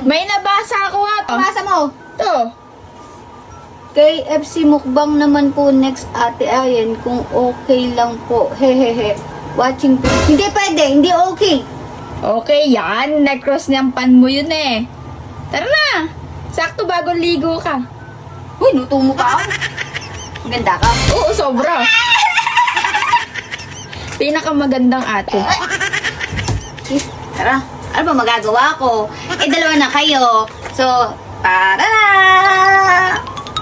May nabasa ako nga. Pasa mo. To. KFC mukbang naman po next, Ate Ayen, kung okay lang po. Hehehe. Watching po. Hindi pwede, hindi okay. Okay yan. Nag-cross niyang pan mo yun eh. Tara na. Sakto bagong ligo ka. Uy, luto mo pa ako. Ganda ka. Oo, sobra. Pinakamagandang ate. Tara, ano ba magagawa ko? Dalawa na kayo. So, tara!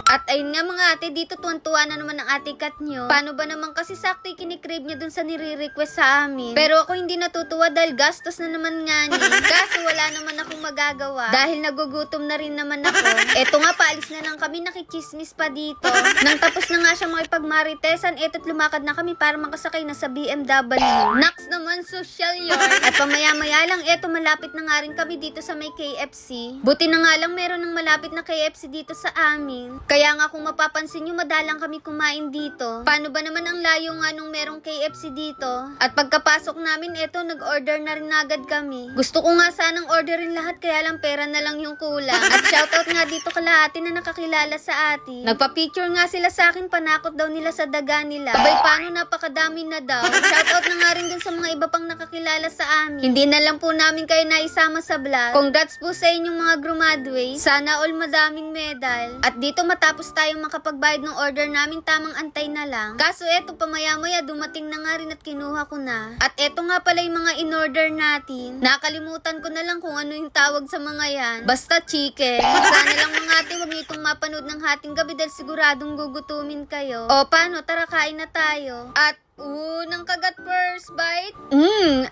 At ayun nga mga ate, dito tuwan-tuwa na naman ang ate cat nyo. Paano ba naman kasi sakto kinikrave niya dun sa nire-request sa amin. Pero ako hindi natutuwa dahil gastos na naman nga niya. Kaso wala naman akong magagawa dahil nagugutom na rin naman ako. Eto nga, paalis na lang kami, nakichismis pa dito. Nang tapos na nga siya makipagmaritesan, eto't lumakad na kami para makasakay na sa BMW. Next naman, social yun. At pamaya-maya lang, eto malapit na nga rin kami dito sa may KFC. Buti na nga lang meron ng malapit na KFC dito sa amin. Kaya nga kung mapapansin nyo, madalang kami kumain dito. Paano ba naman ang layo nga nung merong KFC dito? At pagkapasok namin, eto, nag-order na rin agad kami. Gusto ko nga sanang orderin lahat, kaya lang pera na lang yung kulang. At shoutout nga dito kalahati na nakakilala sa atin. Nagpa-picture nga sila sa akin, panakot daw nila sa daga nila. Abay, paano napakadami na daw. Shoutout na nga rin dun sa mga iba pang nakakilala sa amin. Hindi na lang po namin kayo naisama sa vlog. Congrats po sa inyong mga graduate. Sana all madaming medal. At dito matapos tayong makapagbayad ng order namin, tamang antay na lang. Kaso eto, pamaya-maya dumating na nga rin at kinuha ko na. At eto nga pala yung mga in-order natin. Nakalimutan ko na lang kung ano yung tawag sa mga yan. Basta chicken. Sana lang mga ate, huwag niyo itong mapanood ng hating gabi dahil siguradong gugutumin kayo. O paano, tara kain na tayo. At unang kagat first bite.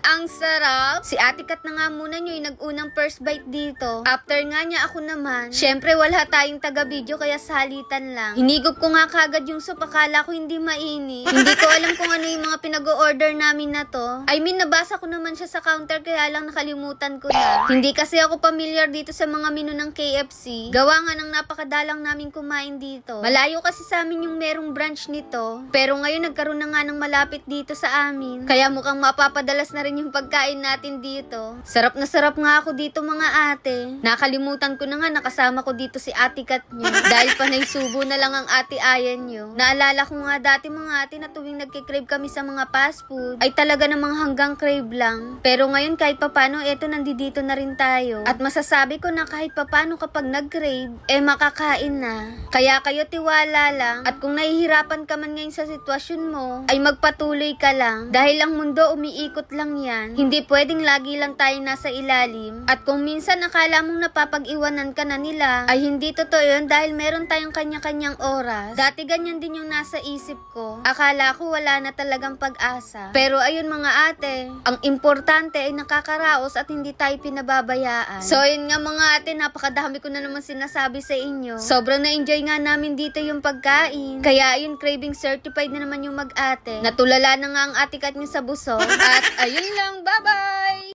Ang sarap. Si Ate Kat na nga muna nyo yung nag-unang first bite dito. After nga niya, ako naman. Syempre, wala tayong taga-video kaya salitan lang. Hinigop ko nga kagad yung soup. Akala ko hindi mainit. Hindi ko alam kung ano yung mga pinag-o-order namin na to. I mean, nabasa ko naman siya sa counter kaya lang nakalimutan ko na. Hindi kasi ako familiar dito sa mga menu ng KFC. Gawa nga ng napakadalang namin kumain dito. Malayo kasi sa amin yung merong branch nito. Pero ngayon, nagkaroon na nga ng malapit dito sa amin. Kaya mukhang mapapadalas na rin yung pagkain natin dito. Sarap na sarap nga ako dito mga ate. Nakalimutan ko na nga nakasama ko dito si Ate Kat nyo. Dahil panay subo na lang ang Ate Ayan nyo. Naalala ko nga dati mga ate na tuwing nagkikrave kami sa mga fast food, ay talaga namang hanggang crave lang. Pero ngayon kahit papano, eto nandito na rin tayo. At masasabi ko na kahit papano kapag nag-crave, makakain na. Kaya kayo tiwala lang. At kung nahihirapan ka man ngayon sa sitwasyon mo, ay magpatuloy ka lang. Dahil ang mundo umiikot lang yan. Hindi pwedeng lagi lang tayo nasa ilalim. At kung minsan nakala mong napapag-iwanan ka na nila, ay hindi totoo yun dahil meron tayong kanya-kanyang oras. Dati ganyan din yung nasa isip ko. Akala ko wala na talagang pag-asa. Pero ayun mga ate, ang importante ay nakakaraos at hindi tayo pinababayaan. So yun nga mga ate, napakadami ko na naman sinasabi sa inyo. Sobrang na-enjoy nga namin dito yung pagkain. Kaya ayun, craving certified na naman yung mag-ate. Natulala na nga ang Ate Kat niyo sa busog. At ayun lang, bye-bye!